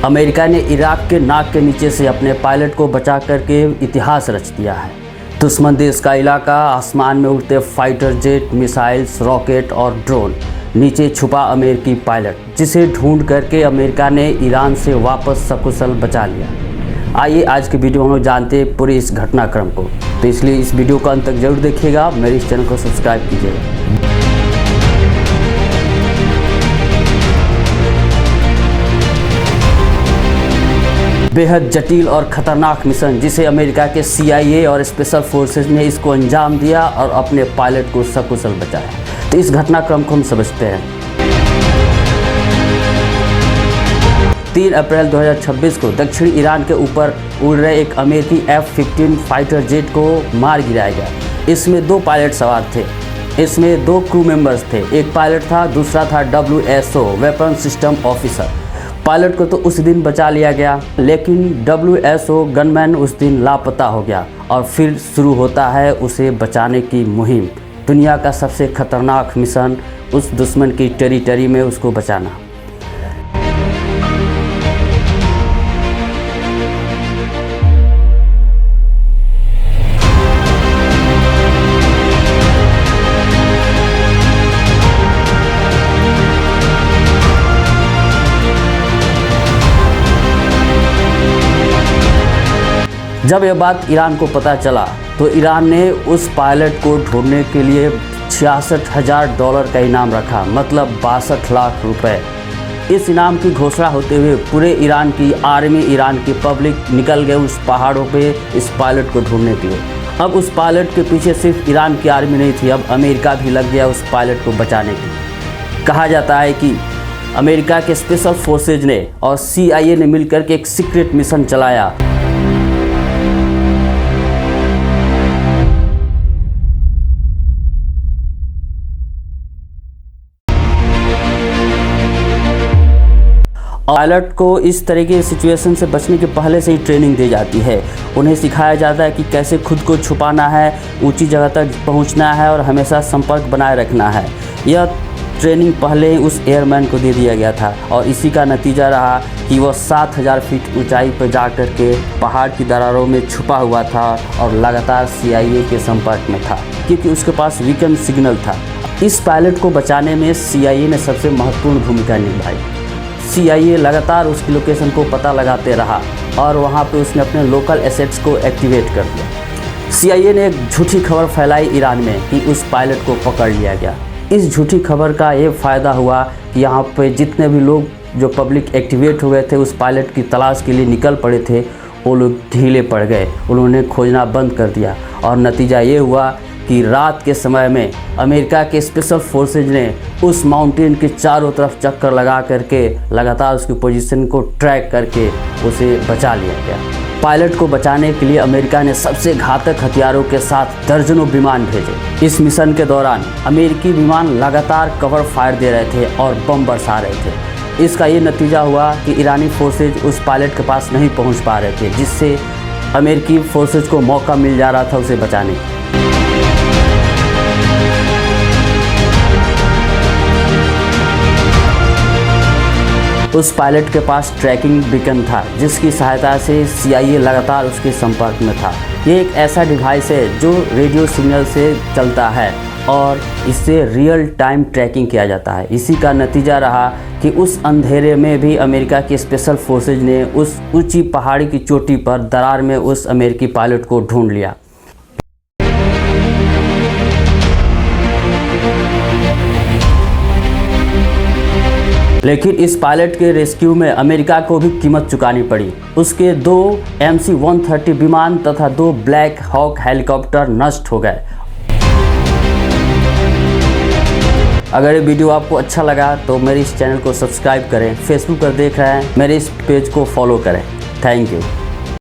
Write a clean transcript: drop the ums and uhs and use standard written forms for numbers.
America ने Iraq के नाक के नीचे से अपने पायलट को बचा करके इतिहास रच दिया है। दुश्मन देश का इलाका, आसमान में उड़ते फाइटर जेट, मिसाइल्स, रॉकेट और ड्रोन, नीचे छुपा अमेरिकी पायलट, जिसे ढूंढ करके अमेरिका ने ईरान से वापस सकुशल बचा लिया। आइए आज के वीडियो में हम लोग जानते हैं पूरे इस घटनाक्रम को, तो इसलिए इस वीडियो को अंत तक जरूर देखिएगा। मेरे इस चैनल को सब्सक्राइब कीजिएगा। बेहद जटिल और ख़तरनाक मिशन, जिसे अमेरिका के CIA और स्पेशल फोर्सेस ने इसको अंजाम दिया और अपने पायलट को सकुशल बचाया। तो इस घटनाक्रम को हम समझते हैं। 3 अप्रैल 2026 को दक्षिणी ईरान के ऊपर उड़ रहे एक अमेरिकी F-15 फाइटर जेट को मार गिराया गया। इसमें 2 पायलट सवार थे। इसमें 2 क्रू मेंबर्स थे। एक पायलट था, दूसरा था WSO weapon system officer. Pilot को तो उस दिन बचा लिया गया, लेकिन WSO गनमैन उस दिन लापता हो गया और फिर शुरू होता है उसे बचाने की मुहिम। दुनिया का सबसे खतरनाक मिशन, उस दुश्मन की टेरिटरी में उसको बचाना। जब यह बात ईरान को पता चला तो ईरान ने उस पायलट को ढूंढने के लिए $66,000 का इनाम रखा, मतलब 62 लाख रुपए। इस इनाम की घोषणा होते हुए पूरे ईरान की आर्मी, ईरान की पब्लिक निकल गए उस पहाड़ों पे इस पायलट को ढूंढने के लिए। अब उस पायलट के पीछे सिर्फ ईरान की आर्मी नहीं थी, अब अमेरिका भी लग गया उस पायलट को बचाने के लिए। कहा जाता है कि अमेरिका के स्पेशल फोर्सेज ने और CIA ने मिलकर के एक सीक्रेट मिशन चलाया। पायलट को इस तरह के सिचुएशन से बचने के पहले से ही ट्रेनिंग दी जाती है। उन्हें सिखाया जाता है कि कैसे खुद को छुपाना है, ऊंची जगह तक पहुंचना है और हमेशा संपर्क बनाए रखना है। यह ट्रेनिंग पहले ही उस एयरमैन को दे दिया गया था और इसी का नतीजा रहा कि वह 7,000 फीट ऊंचाई पर जा कर के पहाड़ की दरारों में छुपा हुआ था और लगातार CIA के संपर्क में था, क्योंकि उसके पास वीकन सिग्नल था। इस पायलट को बचाने में CIA ने सबसे महत्वपूर्ण भूमिका निभाई। CIA लगातार उसकी लोकेशन को पता लगाते रहा और वहाँ पे उसने अपने लोकल एसेट्स को एक्टिवेट कर दिया। CIA ने एक झूठी खबर फैलाई ईरान में कि उस पायलट को पकड़ लिया गया। इस झूठी खबर का ये फ़ायदा हुआ कि यहाँ पे जितने भी लोग जो पब्लिक एक्टिवेट हो गए थे, उस पायलट की तलाश के लिए निकल पड़े थे, वो लोग ढीले पड़ गए। उन्होंने खोजना बंद कर दिया और नतीजा ये हुआ कि रात के समय में अमेरिका के स्पेशल फोर्सेज ने उस माउंटेन के चारों तरफ चक्कर लगा करके लगातार उसकी पोजीशन को ट्रैक करके उसे बचा लिया गया। पायलट को बचाने के लिए अमेरिका ने सबसे घातक हथियारों के साथ दर्जनों विमान भेजे। इस मिशन के दौरान अमेरिकी विमान लगातार कवर फायर दे रहे थे और बम बरसा रहे थे। इसका ये नतीजा हुआ कि ईरानी फोर्सेज उस पायलट के पास नहीं पहुँच पा रहे थे, जिससे अमेरिकी फोर्सेज को मौका मिल जा रहा था उसे बचाने का। उस पायलट के पास ट्रैकिंग बीकन था, जिसकी सहायता से CIA लगातार उसके संपर्क में था। ये एक ऐसा डिवाइस है जो रेडियो सिग्नल से चलता है और इससे रियल टाइम ट्रैकिंग किया जाता है। इसी का नतीजा रहा कि उस अंधेरे में भी अमेरिका के स्पेशल फोर्सेज ने उस ऊंची पहाड़ी की चोटी पर दरार में उस अमेरिकी पायलट को ढूंढ लिया। लेकिन इस पायलट के रेस्क्यू में अमेरिका को भी कीमत चुकानी पड़ी। उसके 2 MC-130 विमान तथा 2 ब्लैक हॉक हेलीकॉप्टर नष्ट हो गए। अगर ये वीडियो आपको अच्छा लगा तो मेरे इस चैनल को सब्सक्राइब करें। फेसबुक पर देख रहे हैं, मेरे इस पेज को फॉलो करें। Thank you.